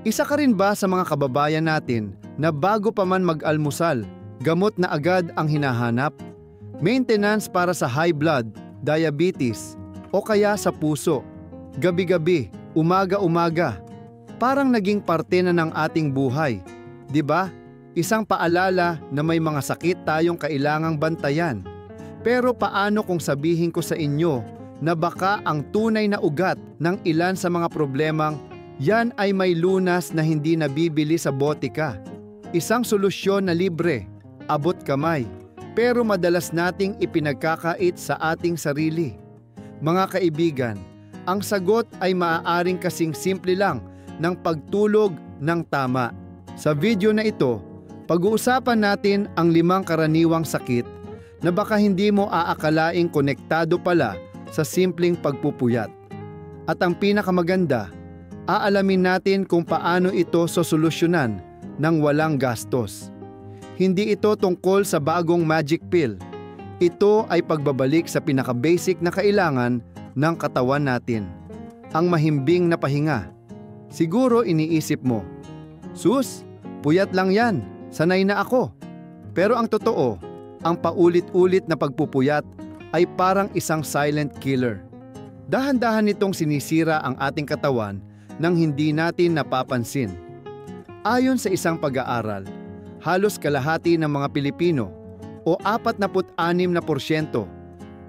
Isa ka rin ba sa mga kababayan natin na bago pa man mag-almusal, gamot na agad ang hinahanap? Maintenance para sa high blood, diabetes, o kaya sa puso. Gabi-gabi, umaga-umaga. Parang naging parte na ng ating buhay. 'Di ba? Isang paalala na may mga sakit tayong kailangang bantayan. Pero paano kung sabihin ko sa inyo na baka ang tunay na ugat ng ilan sa mga problemang yan ay may lunas na hindi nabibili sa botika? Isang solusyon na libre, abot kamay, pero madalas nating ipinagkakait sa ating sarili. Mga kaibigan, ang sagot ay maaaring kasing simple lang ng pagtulog ng tama. Sa video na ito, pag-uusapan natin ang 5 karaniwang sakit na baka hindi mo aakalaing konektado pala sa simpleng pagpupuyat. At ang pinakamaganda, aalamin natin kung paano ito sosolusyonan ng walang gastos. Hindi ito tungkol sa bagong magic pill. Ito ay pagbabalik sa pinaka-basic na kailangan ng katawan natin, ang mahimbing na pahinga. Siguro iniisip mo, "Sus, puyat lang yan. Sanay na ako." Pero ang totoo, ang paulit-ulit na pagpupuyat ay parang isang silent killer. Dahan-dahan nitong sinisira ang ating katawan nang hindi natin napapansin. Ayon sa isang pag-aaral, halos kalahati ng mga Pilipino o 46%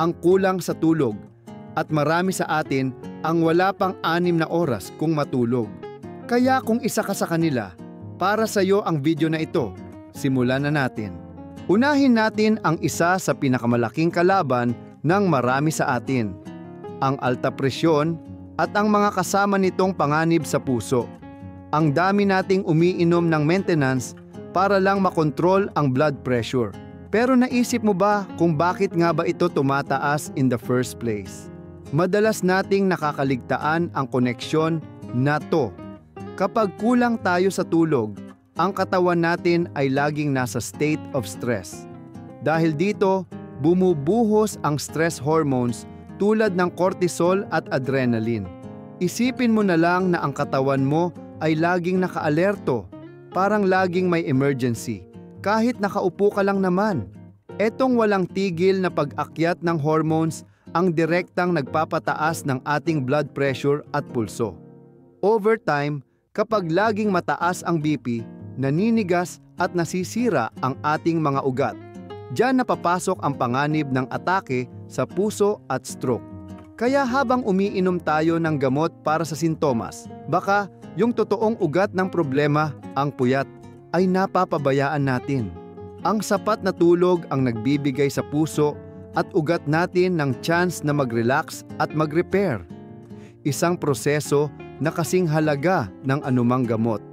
ang kulang sa tulog at marami sa atin ang wala pang 6 na oras kung matulog. Kaya kung isa ka sa kanila, para sa iyo ang video na ito. Simulan na natin. Unahin natin ang isa sa pinakamalaking kalaban ng marami sa atin, ang alta presyon at ang mga kasama nitong panganib sa puso. Ang dami nating umiinom ng maintenance para lang makontrol ang blood pressure. Pero naisip mo ba kung bakit nga ba ito tumataas in the first place? Madalas nating nakakaligtaan ang koneksyon na to. Kapag kulang tayo sa tulog, ang katawan natin ay laging nasa state of stress. Dahil dito, bumubuhos ang stress hormones tulad ng cortisol at adrenaline. Isipin mo na lang na ang katawan mo ay laging nakaalerto, parang laging may emergency, kahit nakaupo ka lang naman. Etong walang tigil na pag-akyat ng hormones ang direktang nagpapataas ng ating blood pressure at pulso. Over time, kapag laging mataas ang BP, naninigas at nasisira ang ating mga ugat. Diyan napapasok ang panganib ng atake sa puso at stroke. Kaya habang umiinom tayo ng gamot para sa sintomas, baka yung totoong ugat ng problema, ang puyat, ay napapabayaan natin. Ang sapat na tulog ang nagbibigay sa puso at ugat natin ng chance na mag-relax at mag-repair. Isang proseso na kasing halaga ng anumang gamot.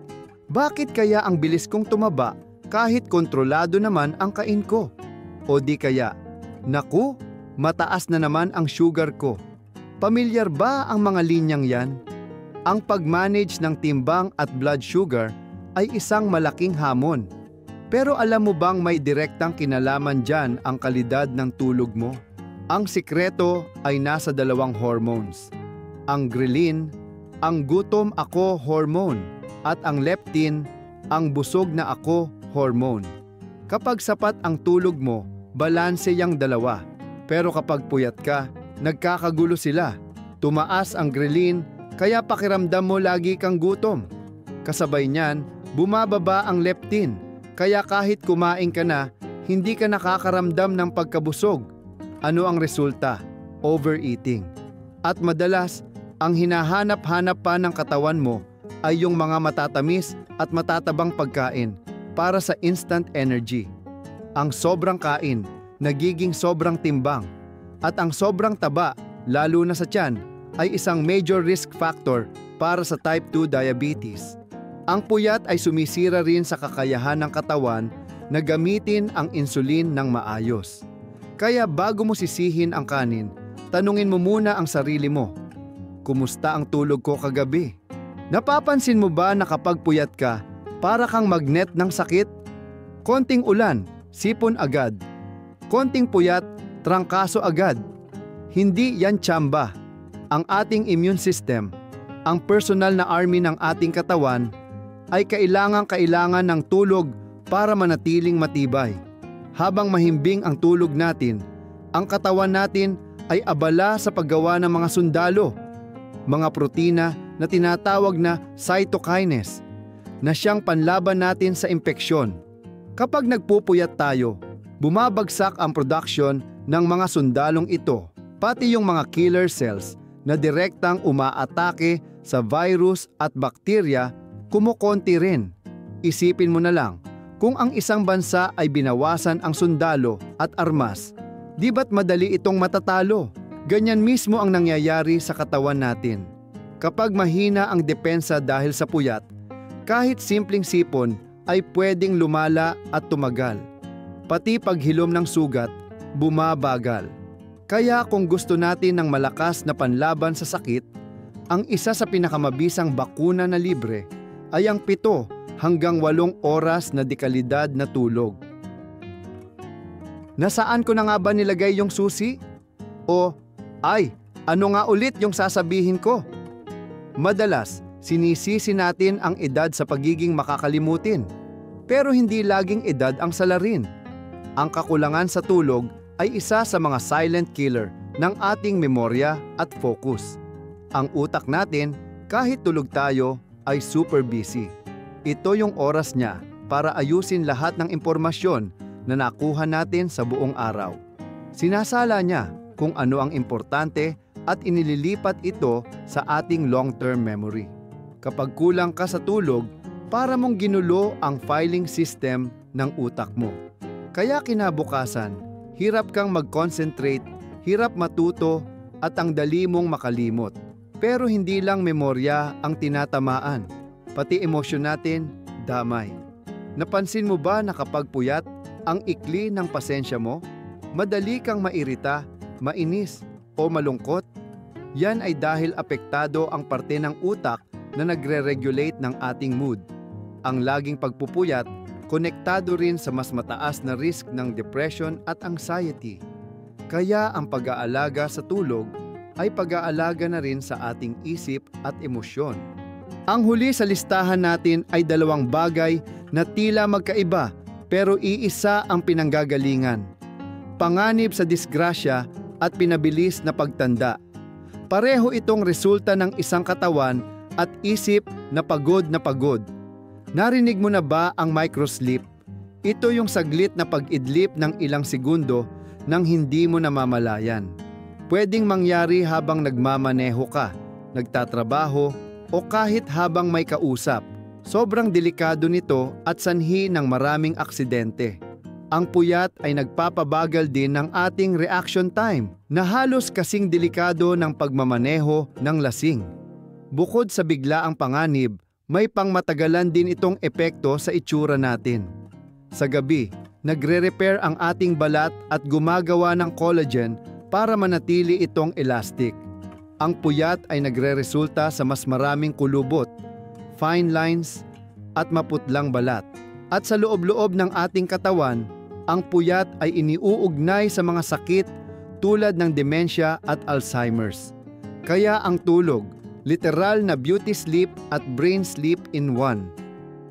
Bakit kaya ang bilis kong tumaba kahit kontrolado naman ang kain ko? O di kaya, naku, mataas na naman ang sugar ko. Pamilyar ba ang mga linyang yan? Ang pag-manage ng timbang at blood sugar ay isang malaking hamon. Pero alam mo bang may direktang kinalaman dyan ang kalidad ng tulog mo? Ang sikreto ay nasa 2 hormones. Ang ghrelin, ang gutom ako hormone, at ang leptin, ang busog na ako hormone. Kapag sapat ang tulog mo, balanse yang dalawa. Pero kapag puyat ka, nagkakagulo sila. Tumaas ang ghrelin, kaya pakiramdam mo lagi kang gutom. Kasabay niyan, bumababa ang leptin, kaya kahit kumain ka na, hindi ka nakakaramdam ng pagkabusog. Ano ang resulta? Overeating. At madalas, ang hinahanap-hanap pa ng katawan mo ay yung mga matatamis at matatabang pagkain para sa instant energy. Ang sobrang kain, nagiging sobrang timbang. At ang sobrang taba, lalo na sa tiyan, ay isang major risk factor para sa type 2 diabetes. Ang puyat ay sumisira rin sa kakayahan ng katawan na gamitin ang insulin ng maayos. Kaya bago mo sisihin ang kanin, tanungin mo muna ang sarili mo, kumusta ang tulog ko kagabi? Napapansin mo ba na kapag puyat ka, para kang magnet ng sakit? Konting ulan, sipon agad. Konting puyat, trangkaso agad. Hindi yan tsamba. Ang ating immune system, ang personal na army ng ating katawan, ay kailangan ng tulog para manatiling matibay. Habang mahimbing ang tulog natin, ang katawan natin ay abala sa paggawa ng mga sundalo, mga protina na tinatawag na cytokines, na siyang panlaban natin sa impeksyon. Kapag nagpupuyat tayo, bumabagsak ang production ng mga sundalong ito, pati yung mga killer cells na direktang umaatake sa virus at bakterya, kumukonti rin. Isipin mo na lang, kung ang isang bansa ay binawasan ang sundalo at armas, di ba't madali itong matatalo? Ganyan mismo ang nangyayari sa katawan natin. Kapag mahina ang depensa dahil sa puyat, kahit simpleng sipon ay pwedeng lumala at tumagal. Pati paghilom ng sugat, bumabagal. Kaya kung gusto natin ng malakas na panlaban sa sakit, ang isa sa pinakamabisang bakuna na libre ay ang 7 hanggang 8 oras na dekalidad na tulog. Nasaan ko na nga ba nilagay yung susi? O, ano nga ulit yung sasabihin ko? Madalas, sinisisi natin ang edad sa pagiging makakalimutin. Pero hindi laging edad ang salarin. Ang kakulangan sa tulog ay isa sa mga silent killer ng ating memorya at focus. Ang utak natin, kahit tulog tayo, ay super busy. Ito yung oras niya para ayusin lahat ng impormasyon na nakuha natin sa buong araw. Sinasala niya kung ano ang importante at inililipat ito sa ating long-term memory. Kapag kulang ka sa tulog, para mong ginulo ang filing system ng utak mo. Kaya kinabukasan, hirap kang mag-concentrate, hirap matuto, at ang dali mong makalimot. Pero hindi lang memorya ang tinatamaan, pati emosyon natin, damay. Napansin mo ba na kapag puyat, ang ikli ng pasensya mo? Madali kang mairita, mainis, o malungkot? Yan ay dahil apektado ang parte ng utak na nagre-regulate ng ating mood. Ang laging pagpupuyat, konektado rin sa mas mataas na risk ng depression at anxiety. Kaya ang pag-aalaga sa tulog ay pag-aalaga na rin sa ating isip at emosyon. Ang huli sa listahan natin ay 2 bagay na tila magkaiba pero iisa ang pinanggagalingan. Panganib sa disgrasya at pinabilis na pagtanda. Pareho itong resulta ng isang katawan at isip na pagod na pagod. Narinig mo na ba ang microsleep? Ito yung saglit na pag-idlip ng ilang segundo nang hindi mo namamalayan. Pwedeng mangyari habang nagmamaneho ka, nagtatrabaho, o kahit habang may kausap. Sobrang delikado nito at sanhi ng maraming aksidente. Ang puyat ay nagpapabagal din ng ating reaction time na halos kasing delikado ng pagmamaneho ng lasing. Bukod sa biglaang panganib, may pangmatagalan din itong epekto sa itsura natin. Sa gabi, nagre-repair ang ating balat at gumagawa ng collagen para manatili itong elastic. Ang puyat ay nagre-resulta sa mas maraming kulubot, fine lines, at maputlang balat. At sa loob-loob ng ating katawan, ang puyat ay iniuugnay sa mga sakit tulad ng dementia at Alzheimer's. Kaya ang tulog, literal na beauty sleep at brain sleep in one.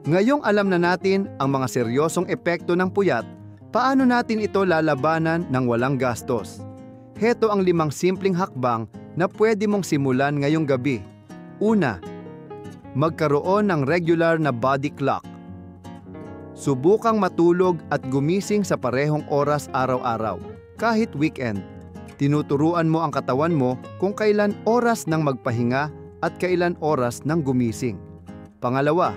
Ngayong alam na natin ang mga seryosong epekto ng puyat, paano natin ito lalabanan ng walang gastos? Heto ang 5 simpleng hakbang na pwede mong simulan ngayong gabi. Una, magkaroon ng regular na body clock. Subukang matulog at gumising sa parehong oras araw-araw, kahit weekend. Tinuturuan mo ang katawan mo kung kailan oras ng magpahinga at kailan oras ng gumising. Pangalawa,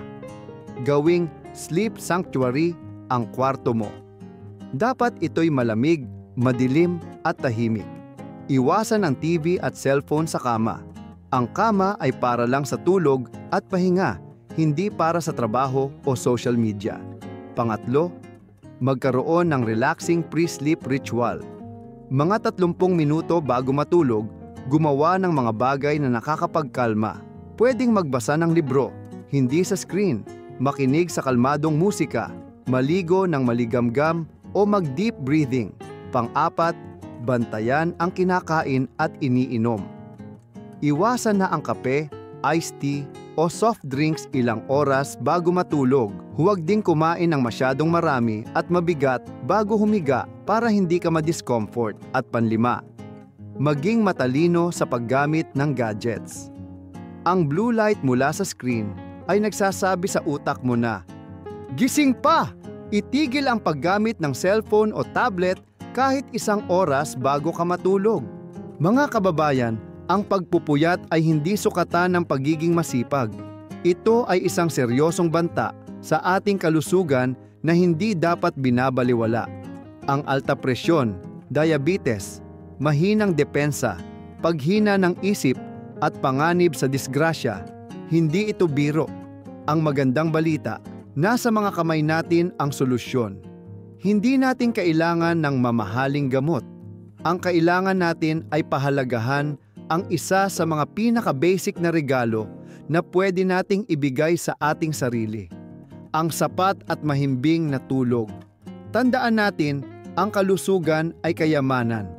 gawing sleep sanctuary ang kwarto mo. Dapat ito'y malamig, madilim at tahimik. Iwasan ang TV at cellphone sa kama. Ang kama ay para lang sa tulog at pahinga, hindi para sa trabaho o social media. Pangatlo, magkaroon ng relaxing pre-sleep ritual. Mga 30 minuto bago matulog, gumawa ng mga bagay na nakakapagkalma. Pwedeng magbasa ng libro, hindi sa screen, makinig sa kalmadong musika, maligo ng maligamgam o mag-deep breathing. Pang-4, bantayan ang kinakain at iniinom. Iwasan na ang kape, iced tea o soft drinks ilang oras bago matulog. Huwag ding kumain ng masyadong marami at mabigat bago humiga para hindi ka ma-discomfort. At panlima, maging matalino sa paggamit ng gadgets. Ang blue light mula sa screen ay nagsasabi sa utak mo na, "Gising pa! Itigil ang paggamit ng cellphone o tablet kahit 1 oras bago ka matulog." Mga kababayan, ang pagpupuyat ay hindi sukatan ng pagiging masipag. Ito ay isang seryosong banta sa ating kalusugan na hindi dapat binabaliwala. Ang alta presyon, diabetes, mahinang depensa, paghina ng isip at panganib sa disgrasya, hindi ito biro. Ang magandang balita, nasa mga kamay natin ang solusyon. Hindi natin kailangan ng mamahaling gamot. Ang kailangan natin ay pahalagahan ang isa sa mga pinaka-basic na regalo na pwede nating ibigay sa ating sarili, ang sapat at mahimbing na tulog. Tandaan natin, ang kalusugan ay kayamanan,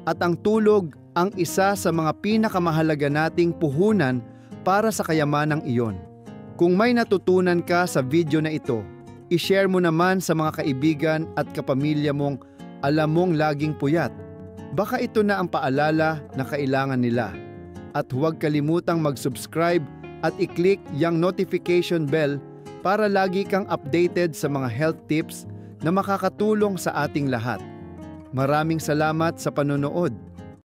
at ang tulog ang isa sa mga pinakamahalaga nating puhunan para sa kayamanang iyon. Kung may natutunan ka sa video na ito, i-share mo naman sa mga kaibigan at kapamilya mong alam mong laging puyat. Baka ito na ang paalala na kailangan nila. At huwag kalimutang mag-subscribe at i-click yung notification bell para lagi kang updated sa mga health tips na makakatulong sa ating lahat. Maraming salamat sa panonood.